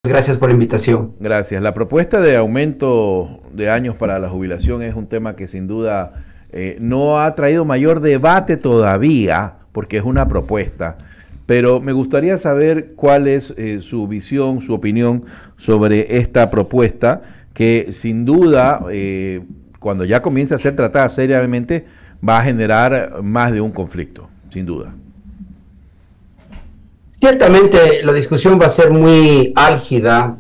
Gracias por la invitación. Gracias. La propuesta de aumento de años para la jubilación es un tema que sin duda no ha traído mayor debate todavía, porque es una propuesta, pero me gustaría saber cuál es su visión, su opinión sobre esta propuesta, que sin duda, cuando ya comience a ser tratada seriamente, va a generar más de un conflicto, sin duda. Ciertamente la discusión va a ser muy álgida,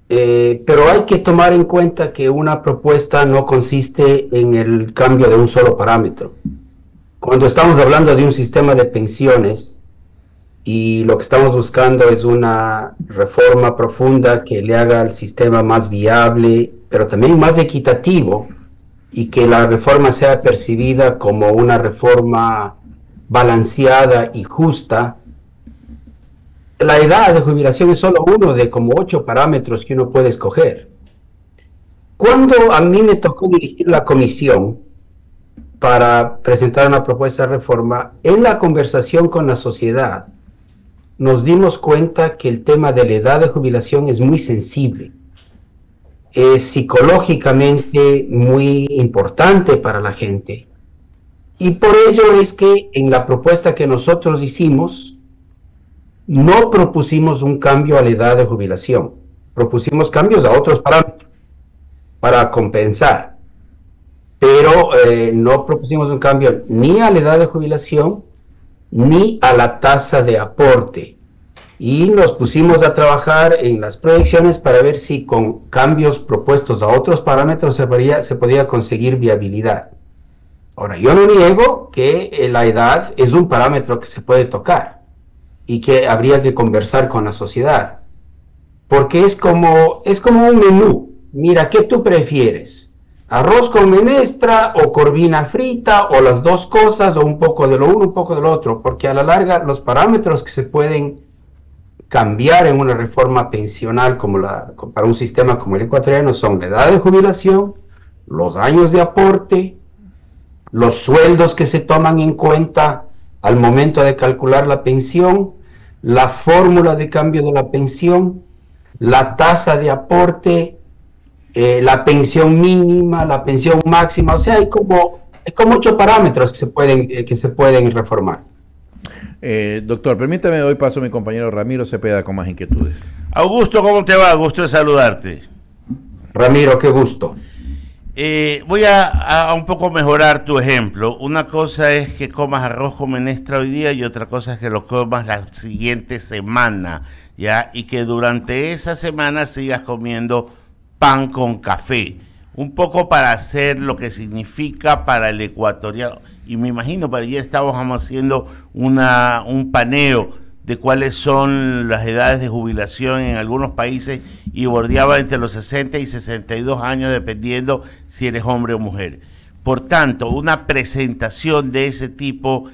pero hay que tomar en cuenta que una propuesta no consiste en el cambio de un solo parámetro. Cuando estamos hablando de un sistema de pensiones y lo que estamos buscando es una reforma profunda que le haga al sistema más viable, pero también más equitativo, y que la reforma sea percibida como una reforma balanceada y justa, la edad de jubilación es solo uno de como 8 parámetros que uno puede escoger. Cuando a mí me tocó dirigir la comisión para presentar una propuesta de reforma, en la conversación con la sociedad, nos dimos cuenta que el tema de la edad de jubilación es muy sensible. Es psicológicamente muy importante para la gente. Y por ello es que en la propuesta que nosotros hicimos, no propusimos un cambio a la edad de jubilación, propusimos cambios a otros parámetros para compensar, pero no propusimos un cambio ni a la edad de jubilación ni a la tasa de aporte, y nos pusimos a trabajar en las proyecciones para ver si con cambios propuestos a otros parámetros se podía conseguir viabilidad. Ahora, yo no niego que la edad es un parámetro que se puede tocar y que habría que conversar con la sociedad, porque es como un menú. Mira, ¿qué tú prefieres? ¿Arroz con menestra o corvina frita, o las dos cosas, o un poco de lo uno, un poco de lo otro? Porque a la larga los parámetros que se pueden cambiar en una reforma pensional para un sistema como el ecuatoriano son la edad de jubilación, los años de aporte, los sueldos que se toman en cuenta al momento de calcular la pensión, la fórmula de cambio de la pensión, la tasa de aporte, la pensión mínima, la pensión máxima. O sea, hay como 8 parámetros que se pueden reformar. Doctor, permítame, doy paso a mi compañero Ramiro Cepeda con más inquietudes. Augusto, ¿cómo te va? Gusto de saludarte. Ramiro, qué gusto. Voy a un poco mejorar tu ejemplo. Una cosa es que comas arroz con menestra hoy día, y otra cosa es que lo comas la siguiente semana, ¿ya? Y que durante esa semana sigas comiendo pan con café. Un poco para hacer lo que significa para el ecuatoriano. Y me imagino, para ayer estábamos haciendo un paneo de cuáles son las edades de jubilación en algunos países, y bordeaba entre los 60 y 62 años dependiendo si eres hombre o mujer. Por tanto, una presentación de ese tipo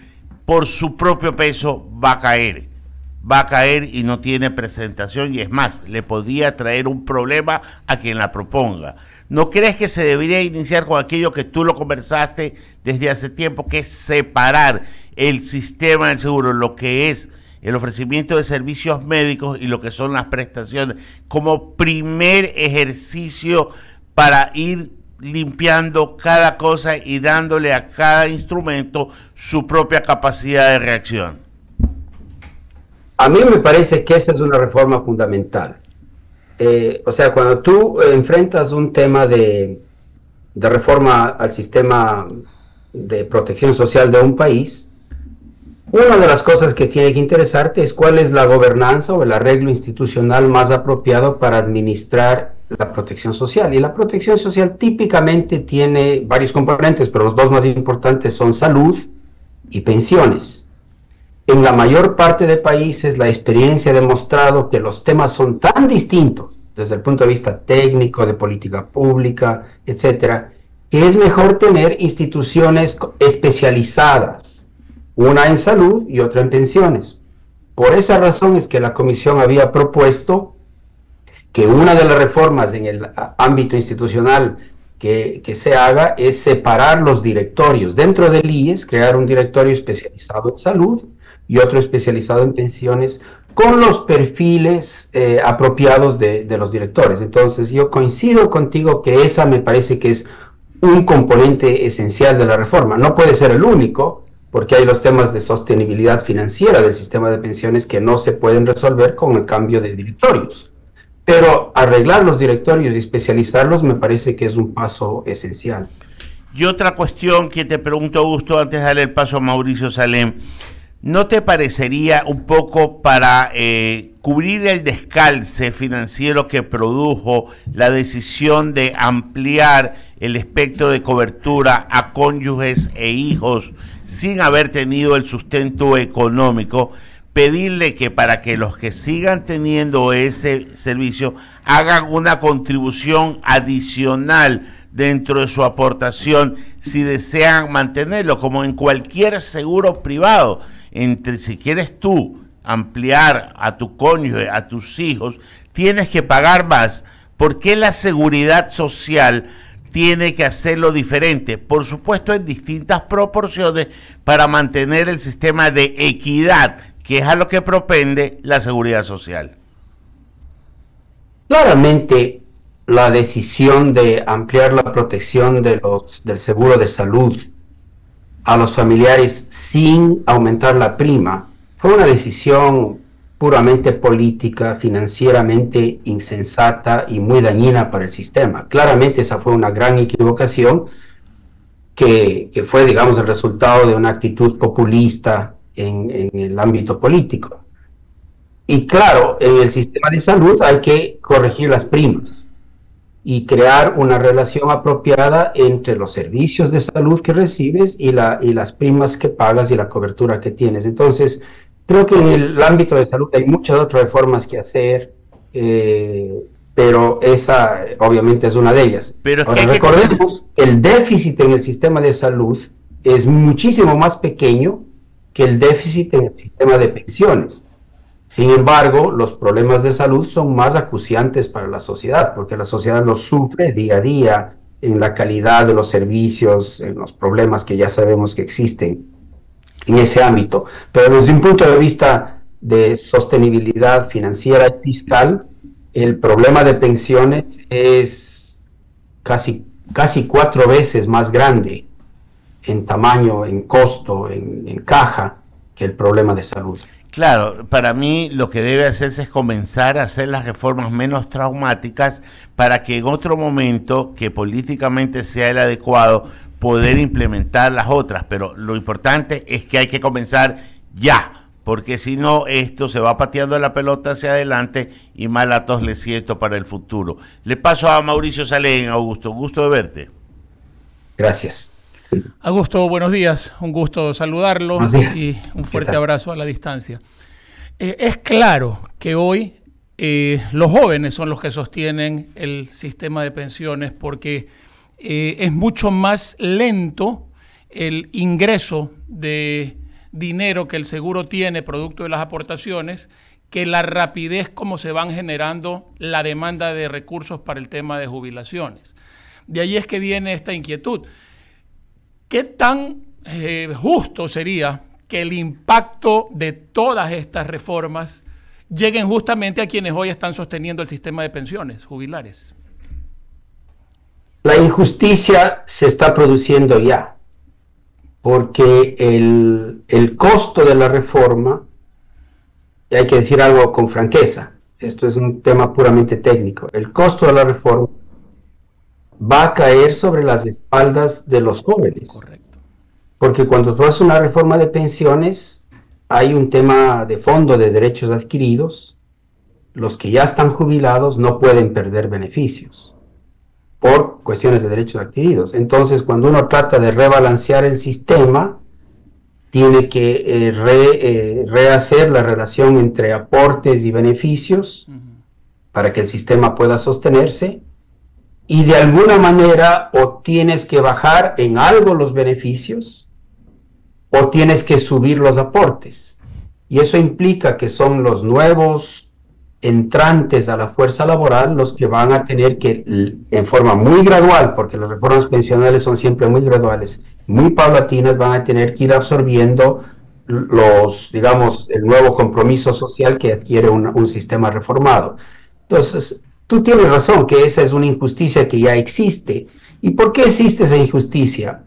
por su propio peso va a caer y no tiene presentación, y es más, le podría traer un problema a quien la proponga. ¿No crees que se debería iniciar con aquello que tú lo conversaste desde hace tiempo, que es separar el sistema del seguro, lo que es el ofrecimiento de servicios médicos y lo que son las prestaciones, como primer ejercicio para ir limpiando cada cosa y dándole a cada instrumento su propia capacidad de reacción? A mí me parece que esa es una reforma fundamental. O sea, cuando tú enfrentas un tema de reforma al sistema de protección social de un país, una de las cosas que tiene que interesarte es cuál es la gobernanza o el arreglo institucional más apropiado para administrar la protección social. Y la protección social típicamente tiene varios componentes, pero los dos más importantes son salud y pensiones. En la mayor parte de países, la experiencia ha demostrado que los temas son tan distintos desde el punto de vista técnico, de política pública, etcétera, que es mejor tener instituciones especializadas, una en salud y otra en pensiones. Por esa razón es que la Comisión había propuesto que una de las reformas en el ámbito institucional que se haga es separar los directorios. Dentro del IES, crear un directorio especializado en salud y otro especializado en pensiones, con los perfiles apropiados de los directores. Entonces yo coincido contigo que esa me parece que es un componente esencial de la reforma. No puede ser el único, porque hay los temas de sostenibilidad financiera del sistema de pensiones que no se pueden resolver con el cambio de directorios. Pero arreglar los directorios y especializarlos me parece que es un paso esencial. Y otra cuestión que te pregunto, Augusto, antes de darle el paso a Mauricio Salem, ¿no te parecería un poco para cubrir el descalce financiero que produjo la decisión de ampliar el espectro de cobertura a cónyuges e hijos sin haber tenido el sustento económico, pedirle que para que los que sigan teniendo ese servicio hagan una contribución adicional dentro de su aportación si desean mantenerlo, como en cualquier seguro privado? Entre, si quieres tú ampliar a tu cónyuge, a tus hijos, tienes que pagar más. ¿Por qué la seguridad social tiene que hacerlo diferente? Por supuesto, en distintas proporciones para mantener el sistema de equidad, que es a lo que propende la seguridad social. Claramente, la decisión de ampliar la protección del seguro de salud a los familiares sin aumentar la prima fue una decisión puramente política, financieramente insensata y muy dañina para el sistema. Claramente esa fue una gran equivocación que fue, digamos, el resultado de una actitud populista en el ámbito político. Y claro, en el sistema de salud hay que corregir las primas y crear una relación apropiada entre los servicios de salud que recibes y las primas que pagas y la cobertura que tienes. Entonces, creo que en el ámbito de salud hay muchas otras reformas que hacer, pero esa obviamente es una de ellas. Pero ahora, recordemos, el déficit en el sistema de salud es muchísimo más pequeño que el déficit en el sistema de pensiones. Sin embargo, los problemas de salud son más acuciantes para la sociedad, porque la sociedad los sufre día a día en la calidad de los servicios, en los problemas que ya sabemos que existen en ese ámbito. Pero desde un punto de vista de sostenibilidad financiera y fiscal, el problema de pensiones es casi 4 veces más grande en tamaño, en costo, en caja, que el problema de salud. Claro, para mí lo que debe hacerse es comenzar a hacer las reformas menos traumáticas para que en otro momento, que políticamente sea el adecuado, poder implementar las otras. Pero lo importante es que hay que comenzar ya, porque si no, esto se va pateando la pelota hacia adelante y mal a todos les siento para el futuro. Le paso a Mauricio Salem. Augusto, gusto de verte. Gracias. Augusto, buenos días, un gusto saludarlo y un fuerte abrazo a la distancia. Es claro que hoy los jóvenes son los que sostienen el sistema de pensiones porque es mucho más lento el ingreso de dinero que el seguro tiene producto de las aportaciones que la rapidez como se van generando la demanda de recursos para el tema de jubilaciones. De ahí es que viene esta inquietud. ¿Qué tan justo sería que el impacto de todas estas reformas lleguen justamente a quienes hoy están sosteniendo el sistema de pensiones jubilares? La injusticia se está produciendo ya, porque el costo de la reforma, y hay que decir algo con franqueza, esto es un tema puramente técnico, el costo de la reforma va a caer sobre las espaldas de los jóvenes. Correcto. Porque cuando tú haces una reforma de pensiones, hay un tema de fondo de derechos adquiridos. Los que ya están jubilados no pueden perder beneficios por cuestiones de derechos adquiridos. Entonces, cuando uno trata de rebalancear el sistema, tiene que rehacer la relación entre aportes y beneficios para que el sistema pueda sostenerse. Y de alguna manera o tienes que bajar en algo los beneficios o tienes que subir los aportes. Y eso implica que son los nuevos entrantes a la fuerza laboral los que van a tener que, en forma muy gradual, porque las reformas pensionales son siempre muy graduales, muy paulatinas, van a tener que ir absorbiendo digamos, el nuevo compromiso social que adquiere un sistema reformado. Entonces, tú tienes razón que esa es una injusticia que ya existe. ¿Y por qué existe esa injusticia?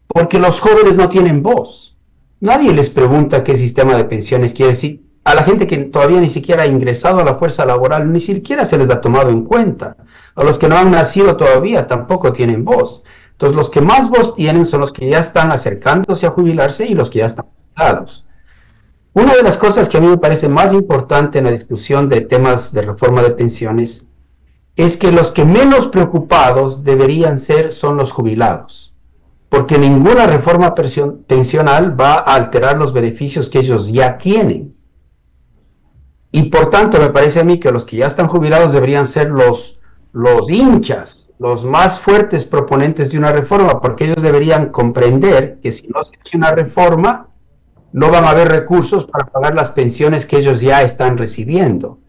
Porque los jóvenes no tienen voz. Nadie les pregunta qué sistema de pensiones quiere decir. A la gente que todavía ni siquiera ha ingresado a la fuerza laboral, ni siquiera se les ha tomado en cuenta. A los que no han nacido todavía tampoco tienen voz. Entonces, los que más voz tienen son los que ya están acercándose a jubilarse y los que ya están jubilados. Una de las cosas que a mí me parece más importante en la discusión de temas de reforma de pensiones es que los que menos preocupados deberían ser son los jubilados, porque ninguna reforma pensional va a alterar los beneficios que ellos ya tienen. Y por tanto, me parece a mí que los que ya están jubilados deberían ser los hinchas, los más fuertes proponentes de una reforma, porque ellos deberían comprender que si no se hace una reforma, no van a haber recursos para pagar las pensiones que ellos ya están recibiendo.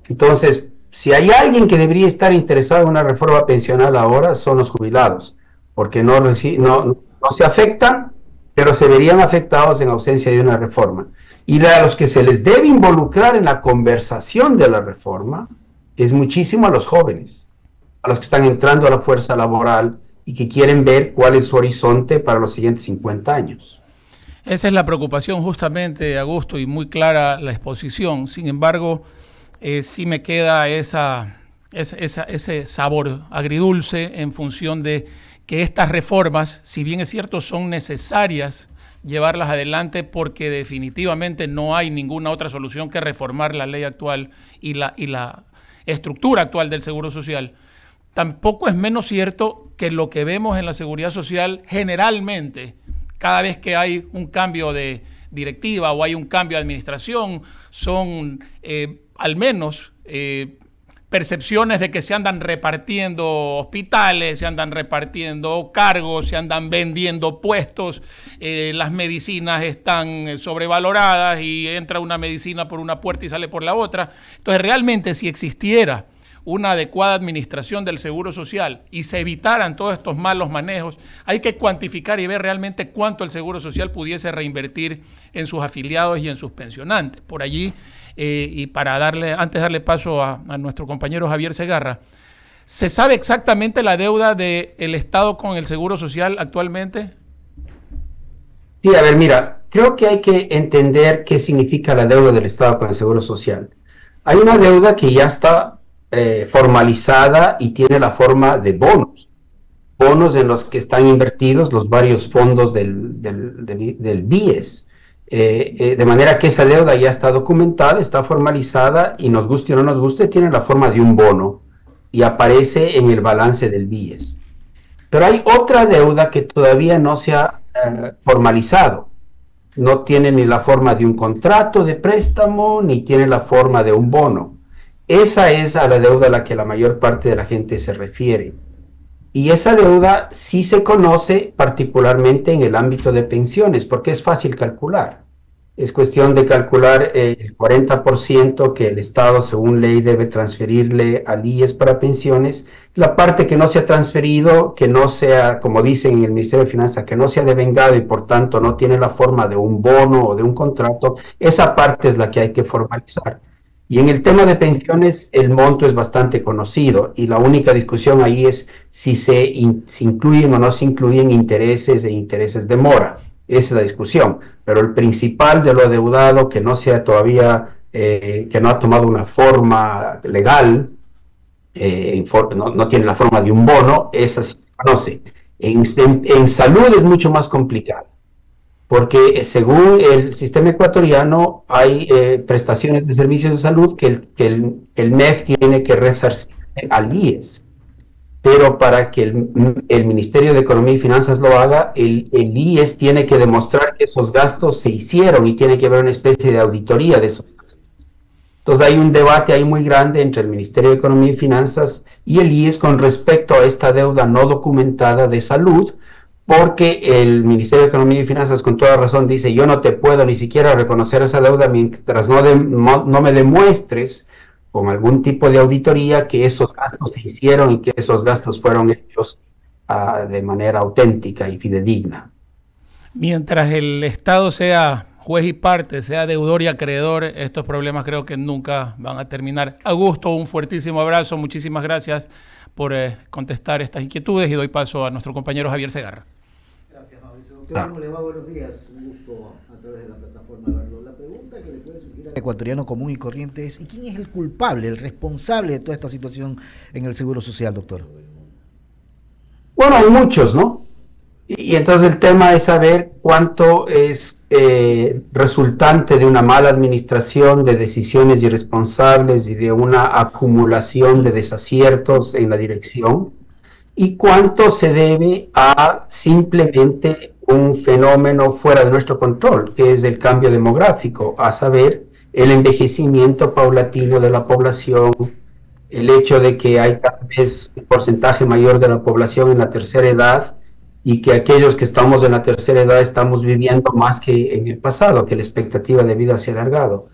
Entonces, si hay alguien que debería estar interesado en una reforma pensional ahora, son los jubilados, porque no se afectan, pero se verían afectados en ausencia de una reforma. Y a los que se les debe involucrar en la conversación de la reforma es muchísimo a los jóvenes, a los que están entrando a la fuerza laboral y que quieren ver cuál es su horizonte para los siguientes 50 años. Esa es la preocupación justamente, Augusto, y muy clara la exposición. Sin embargo, sí me queda ese sabor agridulce en función de que estas reformas, si bien es cierto, son necesarias llevarlas adelante porque definitivamente no hay ninguna otra solución que reformar la ley actual y la estructura actual del Seguro Social. Tampoco es menos cierto que lo que vemos en la Seguridad Social generalmente, cada vez que hay un cambio de directiva o hay un cambio de administración, son al menos percepciones de que se andan repartiendo hospitales, se andan repartiendo cargos, se andan vendiendo puestos, las medicinas están sobrevaloradas y entra una medicina por una puerta y sale por la otra. Entonces, realmente, si existiera una adecuada administración del Seguro Social y se evitaran todos estos malos manejos, hay que cuantificar y ver realmente cuánto el Seguro Social pudiese reinvertir en sus afiliados y en sus pensionantes. Por allí, y para antes de darle paso a nuestro compañero Javier Segarra, ¿se sabe exactamente la deuda del Estado con el Seguro Social actualmente? Sí, a ver, mira, creo que hay que entender qué significa la deuda del Estado con el Seguro Social. Hay una deuda que ya está formalizada y tiene la forma de bonos en los que están invertidos los varios fondos del BIES. De manera que esa deuda ya está documentada, está formalizada y nos guste o no nos guste, tiene la forma de un bono y aparece en el balance del BIES. Pero hay otra deuda que todavía no se ha formalizado. No tiene ni la forma de un contrato de préstamo, ni tiene la forma de un bono. Esa es a la deuda a la que la mayor parte de la gente se refiere. Y esa deuda sí se conoce particularmente en el ámbito de pensiones, porque es fácil calcular. Es cuestión de calcular el 40% que el Estado, según ley, debe transferirle al IES para pensiones. La parte que no se ha transferido, que no sea, como dicen en el Ministerio de Finanzas, que no sea devengado y por tanto no tiene la forma de un bono o de un contrato, esa parte es la que hay que formalizar. Y en el tema de pensiones, el monto es bastante conocido y la única discusión ahí es si se incluyen o no se incluyen intereses e intereses de mora. Esa es la discusión. Pero el principal de lo adeudado que no sea todavía, que no ha tomado una forma legal, no tiene la forma de un bono, esa sí se conoce. En salud es mucho más complicado, porque según el sistema ecuatoriano hay prestaciones de servicios de salud que el MEF tiene que resarcir al IES, pero para que el Ministerio de Economía y Finanzas lo haga, el IES tiene que demostrar que esos gastos se hicieron y tiene que haber una especie de auditoría de esos gastos. Entonces hay un debate ahí muy grande entre el Ministerio de Economía y Finanzas y el IES con respecto a esta deuda no documentada de salud, porque el Ministerio de Economía y Finanzas con toda razón dice: yo no te puedo ni siquiera reconocer esa deuda mientras no me demuestres con algún tipo de auditoría que esos gastos se hicieron y que esos gastos fueron hechos de manera auténtica y fidedigna. Mientras el Estado sea juez y parte, sea deudor y acreedor, estos problemas creo que nunca van a terminar. Augusto, un fuertísimo abrazo, muchísimas gracias por contestar estas inquietudes y doy paso a nuestro compañero Javier Segarra. Gracias, Mauricio. Doctor, ¿cómo le va? Buenos días. Un gusto a través de la plataforma verlo. La pregunta que le puede surgir al ecuatoriano común y corriente es: ¿y quién es el culpable, el responsable de toda esta situación en el Seguro Social, doctor? Bueno, hay muchos, ¿no? Y entonces el tema es saber cuánto es resultante de una mala administración, de decisiones irresponsables y de una acumulación de desaciertos en la dirección, y cuánto se debe a simplemente un fenómeno fuera de nuestro control, que es el cambio demográfico, a saber, el envejecimiento paulatino de la población, el hecho de que hay cada vez un porcentaje mayor de la población en la tercera edad, y que aquellos que estamos en la tercera edad estamos viviendo más que en el pasado, que la expectativa de vida se ha alargado.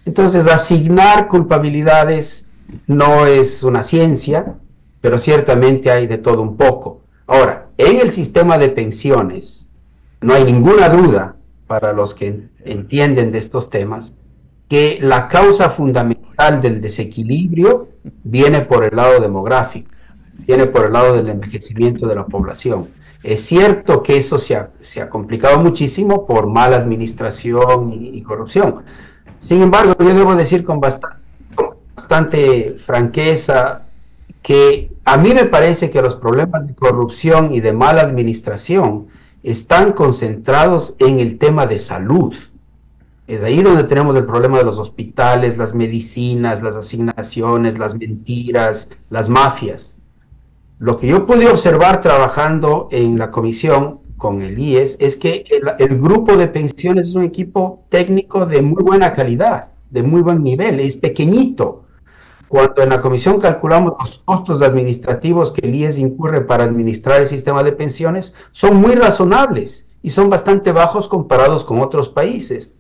Entonces, asignar culpabilidades no es una ciencia, pero ciertamente hay de todo un poco. Ahora, en el sistema de pensiones, no hay ninguna duda, para los que entienden de estos temas, que la causa fundamental del desequilibrio viene por el lado demográfico, viene por el lado del envejecimiento de la población. Es cierto que eso se ha complicado muchísimo por mala administración y corrupción. Sin embargo, yo debo decir con bastante franqueza que a mí me parece que los problemas de corrupción y de mala administración están concentrados en el tema de salud. Es ahí donde tenemos el problema de los hospitales, las medicinas, las asignaciones, las mentiras, las mafias. Lo que yo pude observar trabajando en la comisión con el IES es que el grupo de pensiones es un equipo técnico de muy buena calidad, de muy buen nivel, es pequeñito. Cuando en la comisión calculamos los costos administrativos que el IES incurre para administrar el sistema de pensiones, son muy razonables y son bastante bajos comparados con otros países.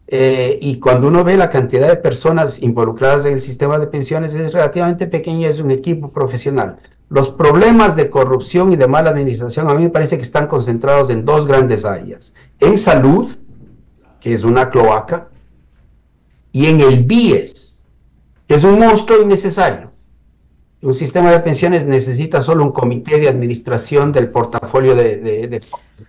Y cuando uno ve la cantidad de personas involucradas en el sistema de pensiones es relativamente pequeña, es un equipo profesional. Los problemas de corrupción y de mala administración a mí me parece que están concentrados en dos grandes áreas: en salud, que es una cloaca, y en el BIES, que es un monstruo innecesario. Un sistema de pensiones necesita solo un comité de administración del portafolio de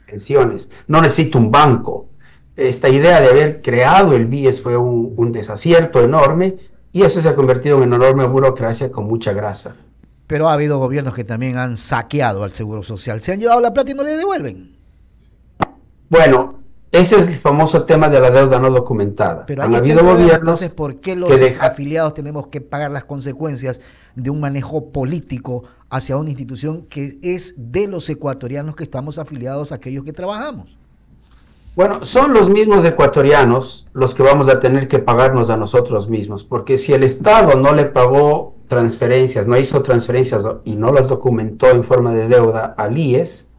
pensiones, no necesita un banco. Esta idea de haber creado el BIES fue un desacierto enorme, y eso se ha convertido en una enorme burocracia con mucha grasa. Pero ha habido gobiernos que también han saqueado al Seguro Social. Se han llevado la plata y no le devuelven. Bueno, ese es el famoso tema de la deuda no documentada. Pero han habido gobiernos. Entonces, ¿por qué los afiliados tenemos que pagar las consecuencias de un manejo político hacia una institución que es de los ecuatorianos que estamos afiliados a aquellos que trabajamos? Bueno, son los mismos ecuatorianos los que vamos a tener que pagarnos a nosotros mismos, porque si el Estado no le pagó transferencias, no hizo transferencias y no las documentó en forma de deuda al IES,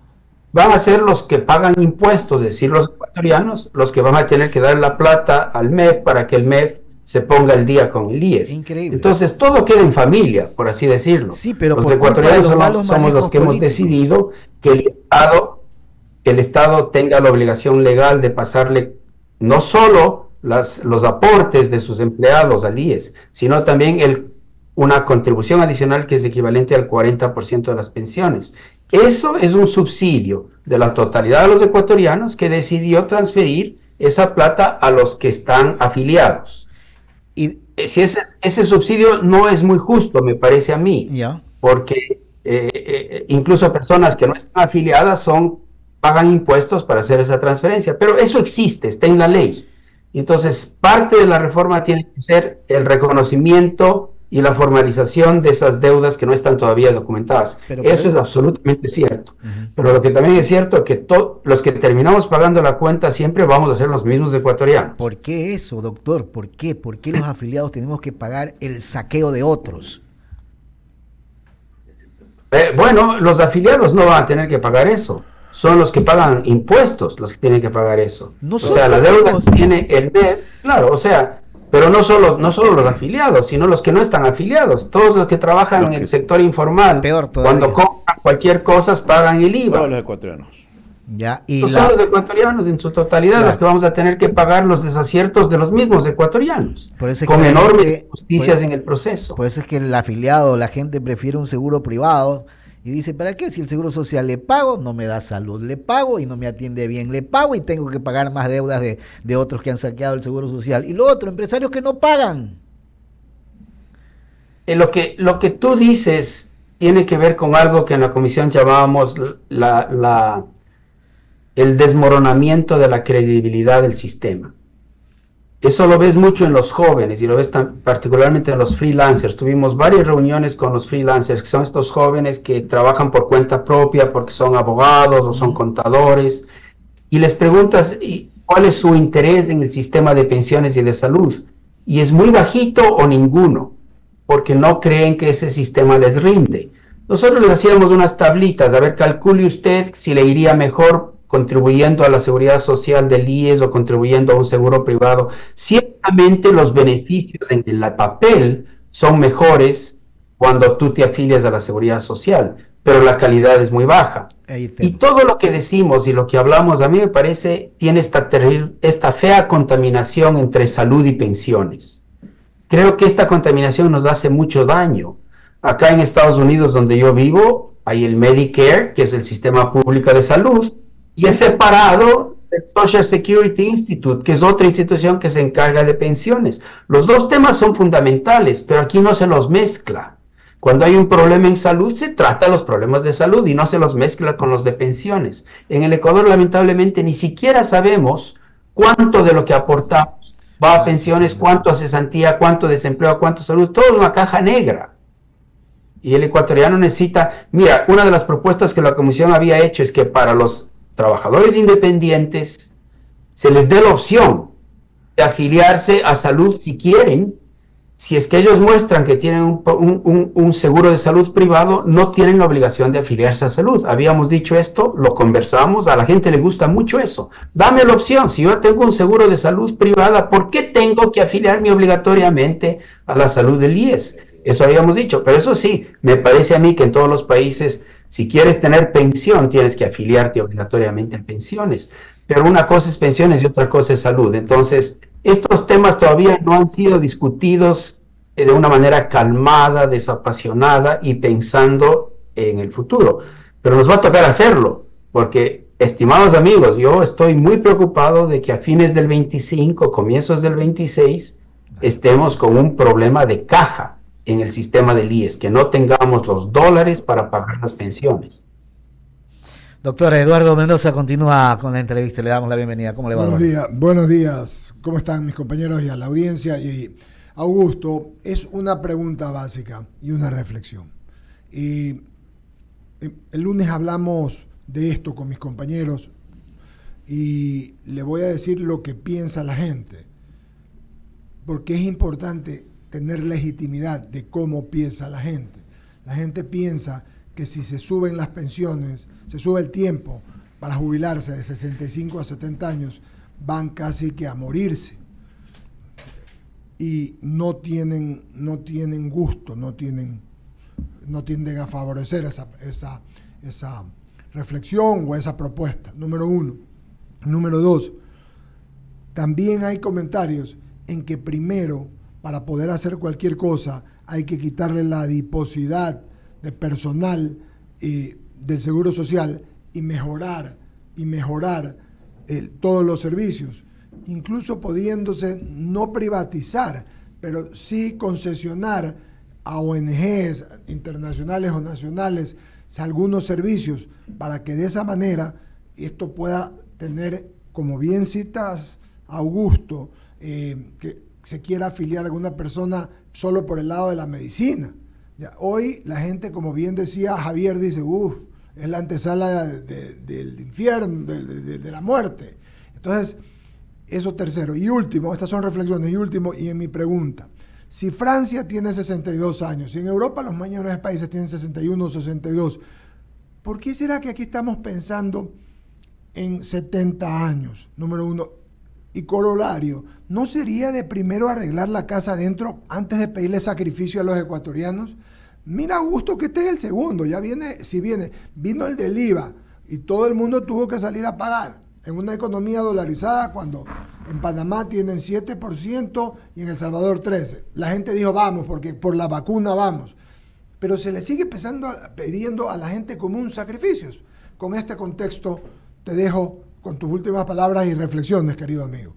van a ser los que pagan impuestos, es decir, los ecuatorianos, los que van a tener que dar la plata al MEF para que el MEF se ponga al día con el IES. Increíble. Entonces todo queda en familia, por así decirlo. Sí, pero los ecuatorianos somos los que hemos decidido que el Estado tenga la obligación legal de pasarle no solo los aportes de sus empleados al IES, sino también una contribución adicional que es equivalente al 40% de las pensiones. Eso es un subsidio de la totalidad de los ecuatorianos que decidió transferir esa plata a los que están afiliados. Y si ese subsidio no es muy justo, me parece a mí, porque incluso personas que no están afiliadas pagan impuestos para hacer esa transferencia, pero eso existe, está en la ley. Entonces, parte de la reforma tiene que ser el reconocimiento y la formalización de esas deudas que no están todavía documentadas. Eso es absolutamente cierto. Pero lo que también es cierto es que los que terminamos pagando la cuenta siempre vamos a ser los mismos ecuatorianos. ¿Por qué eso, doctor? ¿Por qué? ¿Por qué los afiliados tenemos que pagar el saqueo de otros? Bueno, los afiliados no van a tener que pagar eso. Son los que pagan impuestos los que tienen que pagar eso. O sea, la deuda que tiene el MEF, claro, o sea, pero no solo los afiliados, sino los que no están afiliados. Todos los que trabajan en el sector informal, cuando compran cualquier cosa, pagan el IVA. Todos los ecuatorianos. Ya, son los ecuatorianos en su totalidad los que vamos a tener que pagar los desaciertos de los mismos ecuatorianos, con enormes injusticias en el proceso. Por eso es que el afiliado, la gente prefiere un seguro privado y dice, ¿para qué? Si el seguro social le pago, no me da salud, le pago y no me atiende bien, le pago y tengo que pagar más deudas de otros que han saqueado el seguro social. Y lo otro, empresarios que no pagan. Lo que tú dices tiene que ver con algo que en la comisión llamábamos el desmoronamiento de la credibilidad del sistema. Eso lo ves mucho en los jóvenes y lo ves particularmente en los freelancers. Tuvimos varias reuniones con los freelancers, que son estos jóvenes que trabajan por cuenta propia porque son abogados o son contadores, y les preguntas cuál es su interés en el sistema de pensiones y de salud, y es muy bajito o ninguno, porque no creen que ese sistema les rinde. Nosotros les hacíamos unas tablitas, a ver, calcule usted si le iría mejor contribuyendo a la seguridad social del IES o contribuyendo a un seguro privado. Ciertamente los beneficios en el papel son mejores cuando tú te afilias a la seguridad social, pero la calidad es muy baja. Y todo lo que decimos y lo que hablamos, a mí me parece, tiene esta fea contaminación entre salud y pensiones. Creo que esta contaminación nos hace mucho daño. Acá en Estados Unidos, donde yo vivo, hay el Medicare, que es el sistema público de salud, y es separado del Social Security Institute, que es otra institución que se encarga de pensiones. Los dos temas son fundamentales, pero aquí no se los mezcla. Cuando hay un problema en salud, se trata los problemas de salud y no se los mezcla con los de pensiones. En el Ecuador, lamentablemente, ni siquiera sabemos cuánto de lo que aportamos va a pensiones, cuánto a cesantía, cuánto desempleo, cuánto salud, todo en una caja negra. Y el ecuatoriano necesita, mira, una de las propuestas que la comisión había hecho es que para los trabajadores independientes se les dé la opción de afiliarse a salud si quieren. Si es que ellos muestran que tienen un seguro de salud privado, no tienen la obligación de afiliarse a salud. Habíamos dicho esto, lo conversamos, a la gente le gusta mucho eso. Dame la opción, si yo tengo un seguro de salud privada, ¿por qué tengo que afiliarme obligatoriamente a la salud del IES? Eso habíamos dicho, pero eso sí, me parece a mí que en todos los países, si quieres tener pensión, tienes que afiliarte obligatoriamente a pensiones. Pero una cosa es pensiones y otra cosa es salud. Entonces, estos temas todavía no han sido discutidos de una manera calmada, desapasionada y pensando en el futuro. Pero nos va a tocar hacerlo, porque, estimados amigos, yo estoy muy preocupado de que a fines del 25, comienzos del 26, estemos con un problema de caja en el sistema del IES, que no tengamos los dólares para pagar las pensiones. Doctor Eduardo Mendoza continúa con la entrevista, le damos la bienvenida. ¿Cómo le va? Buenos días. ¿Cómo están mis compañeros y a la audiencia? Y Augusto, es una pregunta básica y una reflexión. Y el lunes hablamos de esto con mis compañeros y le voy a decir lo que piensa la gente, porque es importante tener legitimidad de cómo piensa la gente. La gente piensa que si se suben las pensiones, se sube el tiempo para jubilarse de 65 a 70 años, van casi que a morirse. Y no tienen gusto, no tienden a favorecer esa reflexión o esa propuesta, número uno. Número dos, también hay comentarios en que primero, para poder hacer cualquier cosa, hay que quitarle la adiposidad de personal del Seguro Social y mejorar todos los servicios, incluso pudiéndose no privatizar, pero sí concesionar a ONGs internacionales o nacionales algunos servicios, para que de esa manera esto pueda tener, como bien citas, Augusto, que se quiera afiliar a alguna persona solo por el lado de la medicina. Ya, hoy la gente, como bien decía Javier, dice, es la antesala del infierno, de la muerte. Entonces, eso tercero. Y último, estas son reflexiones, y último, y en mi pregunta, si Francia tiene 62 años, y en Europa los mayores países tienen 61 o 62, ¿por qué será que aquí estamos pensando en 70 años? Número uno. Y corolario, ¿no sería de primero arreglar la casa adentro antes de pedirle sacrificio a los ecuatorianos? Mira, Augusto, que este es el segundo, ya vino el del IVA, y todo el mundo tuvo que salir a pagar en una economía dolarizada cuando en Panamá tienen 7% y en El Salvador 13%. La gente dijo vamos, porque por la vacuna vamos. Pero se le sigue pidiendo a la gente común sacrificios. Con este contexto te dejo con tus últimas palabras y reflexiones, querido amigo.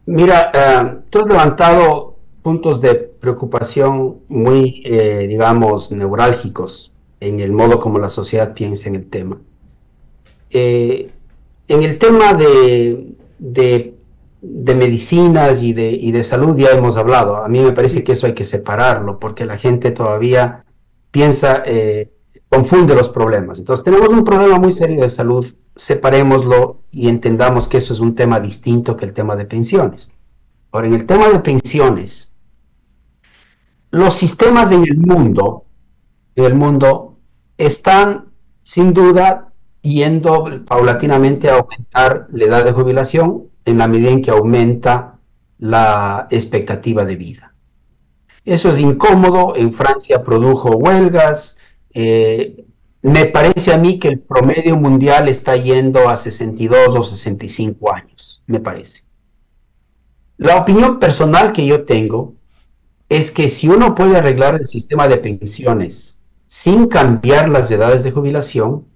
Mira, tú has levantado puntos de preocupación muy, digamos, neurálgicos en el modo como la sociedad piensa en el tema. En el tema de medicinas y de salud ya hemos hablado. A mí me parece que eso hay que separarlo, porque la gente todavía piensa, confunde los problemas. Entonces tenemos un problema muy serio de salud, separémoslo y entendamos que eso es un tema distinto que el tema de pensiones. Ahora, en el tema de pensiones, los sistemas en el mundo están sin duda yendo paulatinamente a aumentar la edad de jubilación en la medida en que aumenta la expectativa de vida. Eso es incómodo. En Francia produjo huelgas. Me parece a mí que el promedio mundial está yendo a 62 o 65 años, me parece. La opinión personal que yo tengo es que si uno puede arreglar el sistema de pensiones sin cambiar las edades de jubilación,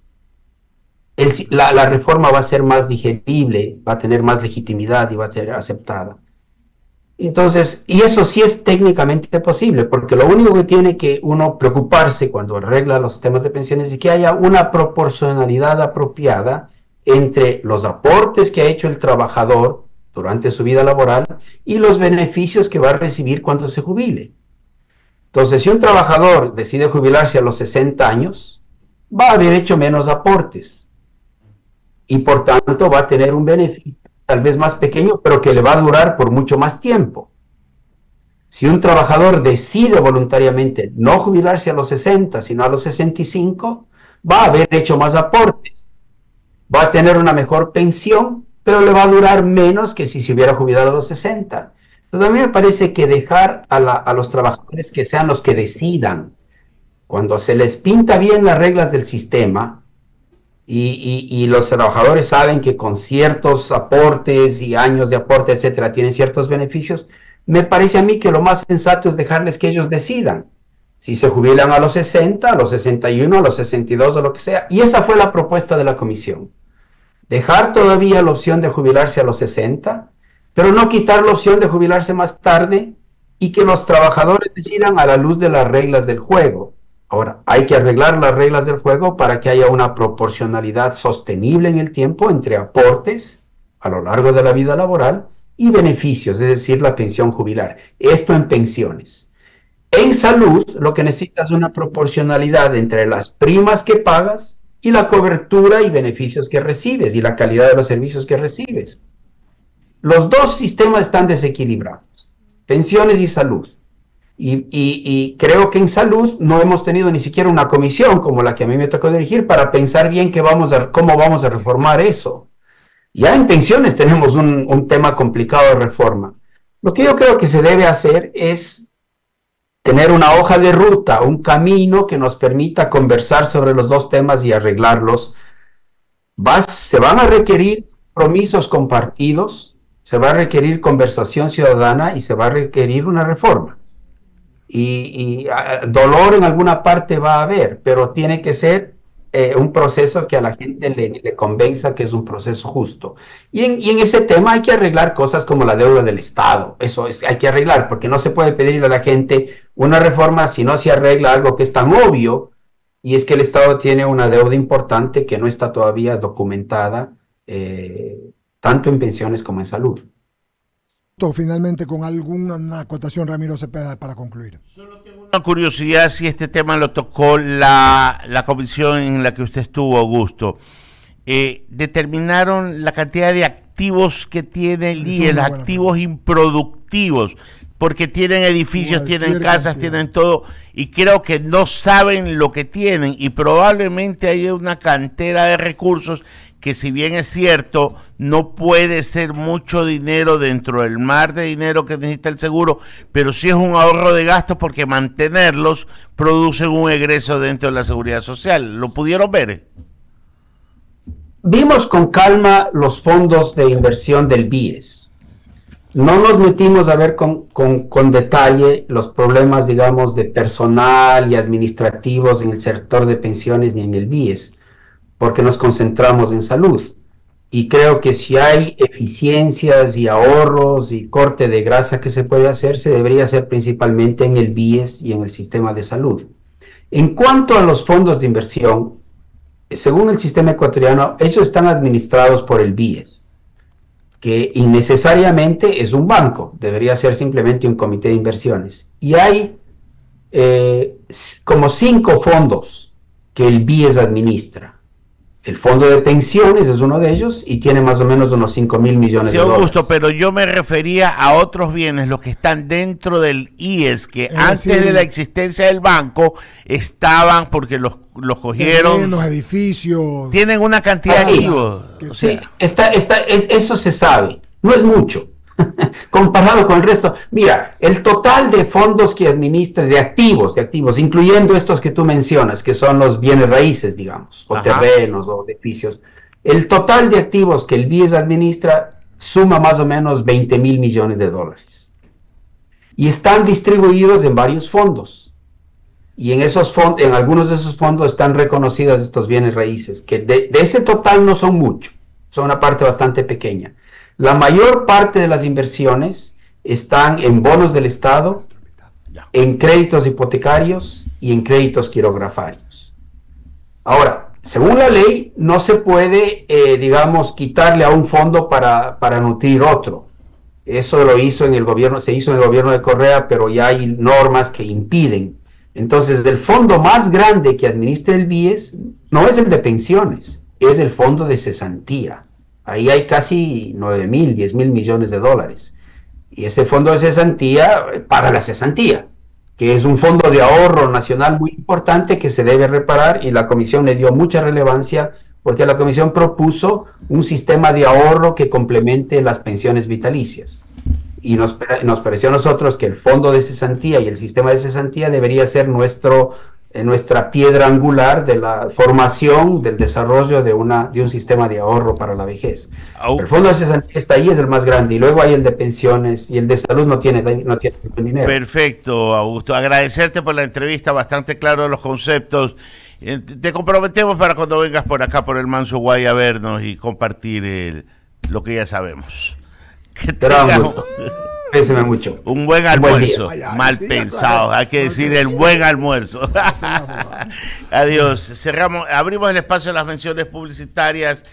la reforma va a ser más digerible, va a tener más legitimidad y va a ser aceptada. Entonces, y eso sí es técnicamente posible, porque lo único que tiene que uno preocuparse cuando arregla los sistemas de pensiones es que haya una proporcionalidad apropiada entre los aportes que ha hecho el trabajador durante su vida laboral y los beneficios que va a recibir cuando se jubile. Entonces, si un trabajador decide jubilarse a los 60 años, va a haber hecho menos aportes y por tanto va a tener un beneficio tal vez más pequeño, pero que le va a durar por mucho más tiempo. Si un trabajador decide voluntariamente no jubilarse a los 60, sino a los 65, va a haber hecho más aportes, va a tener una mejor pensión, pero le va a durar menos que si se hubiera jubilado a los 60. Entonces a mí me parece que dejar a los trabajadores que sean los que decidan, cuando se les pinta bien las reglas del sistema, y los trabajadores saben que con ciertos aportes y años de aporte, etcétera, tienen ciertos beneficios, me parece a mí que lo más sensato es dejarles que ellos decidan. Si se jubilan a los 60, a los 61, a los 62 o lo que sea. Y esa fue la propuesta de la comisión. Dejar todavía la opción de jubilarse a los 60, pero no quitar la opción de jubilarse más tarde y que los trabajadores decidan a la luz de las reglas del juego. Ahora, hay que arreglar las reglas del juego para que haya una proporcionalidad sostenible en el tiempo entre aportes a lo largo de la vida laboral y beneficios, es decir, la pensión jubilar. Esto en pensiones. En salud, lo que necesitas es una proporcionalidad entre las primas que pagas y la cobertura y beneficios que recibes y la calidad de los servicios que recibes. Los dos sistemas están desequilibrados, pensiones y salud. Y creo que en salud no hemos tenido ni siquiera una comisión como la que a mí me tocó dirigir para pensar bien cómo vamos a reformar eso. Ya en pensiones tenemos un tema complicado de reforma. Lo que yo creo que se debe hacer es tener una hoja de ruta, un camino que nos permita conversar sobre los dos temas y arreglarlos. Se van a requerir compromisos compartidos, se va a requerir conversación ciudadana y se va a requerir una reforma. Y dolor en alguna parte va a haber, pero tiene que ser un proceso que a la gente le convenza que es un proceso justo. Y en ese tema hay que arreglar cosas como la deuda del Estado. Hay que arreglar, porque no se puede pedirle a la gente una reforma si no se arregla algo que es tan obvio, y es que el Estado tiene una deuda importante que no está todavía documentada, tanto en pensiones como en salud. Finalmente, con alguna acotación, Ramiro Cepeda, para concluir. Solo tengo una curiosidad, si este tema lo tocó la comisión en la que usted estuvo, Augusto. Determinaron la cantidad de activos que tiene el IES, activos improductivos, porque tienen edificios, tienen casas, tienen todo, y creo que no saben lo que tienen, y probablemente hay una cantera de recursos que, si bien es cierto, no puede ser mucho dinero dentro del mar de dinero que necesita el seguro, pero sí es un ahorro de gastos porque mantenerlos produce un egreso dentro de la seguridad social. ¿Lo pudieron ver? vimos con calma los fondos de inversión del BIES. No nos metimos a ver con detalle los problemas, digamos, de personal y administrativos en el sector de pensiones ni en el BIES, porque nos concentramos en salud. Y creo que si hay eficiencias y ahorros y corte de grasa que se puede hacer, se debería hacer principalmente en el BIES y en el sistema de salud. En cuanto a los fondos de inversión, según el sistema ecuatoriano, ellos están administrados por el BIES, que innecesariamente es un banco, debería ser simplemente un comité de inversiones. Y hay como 5 fondos que el BIES administra. El fondo de pensiones es uno de ellos y tiene más o menos unos 5.000 millones de dólares. Augusto, pero yo me refería a otros bienes, los que están dentro del IES, que antes de la existencia del banco estaban porque los cogieron. Los edificios. Tienen una cantidad de activos. Sí, eso se sabe, no es mucho. Comparado con el resto, mira, el total de fondos que administra, de activos, incluyendo estos que tú mencionas, que son los bienes raíces, digamos, o terrenos o edificios, el total de activos que el BIES administra suma más o menos 20.000 millones de dólares. Y están distribuidos en varios fondos. Y en esos fondos, en algunos de esos fondos están reconocidas estos bienes raíces, que de ese total no son mucho, son una parte bastante pequeña. La mayor parte de las inversiones están en bonos del Estado, en créditos hipotecarios y en créditos quirografarios. Ahora, según la ley, no se puede, digamos, quitarle a un fondo para nutrir otro. Eso lo hizo en el gobierno, se hizo en el gobierno de Correa, pero ya hay normas que impiden. Entonces, el fondo más grande que administra el BIES no es el de pensiones, es el fondo de cesantía. Ahí hay casi 9.000, 10.000 millones de dólares. Y ese fondo de cesantía, para la cesantía, que es un fondo de ahorro nacional muy importante que se debe reparar, y la comisión le dio mucha relevancia porque la comisión propuso un sistema de ahorro que complemente las pensiones vitalicias. Y nos pareció a nosotros que el fondo de cesantía y el sistema de cesantía debería ser nuestra piedra angular de la formación, del desarrollo de un sistema de ahorro para la vejez. El fondo de cesantía está ahí, es el más grande, y luego hay el de pensiones, y el de salud no tiene dinero. Perfecto, Augusto. Agradecerte por la entrevista, bastante claro los conceptos. Te comprometemos para cuando vengas por acá, por el Manso Guay, a vernos y compartir lo que ya sabemos. Que tengamos mucho. Un buen almuerzo. Mal pensado, hay que decir el buen almuerzo. Adiós. Cerramos, abrimos el espacio a las menciones publicitarias.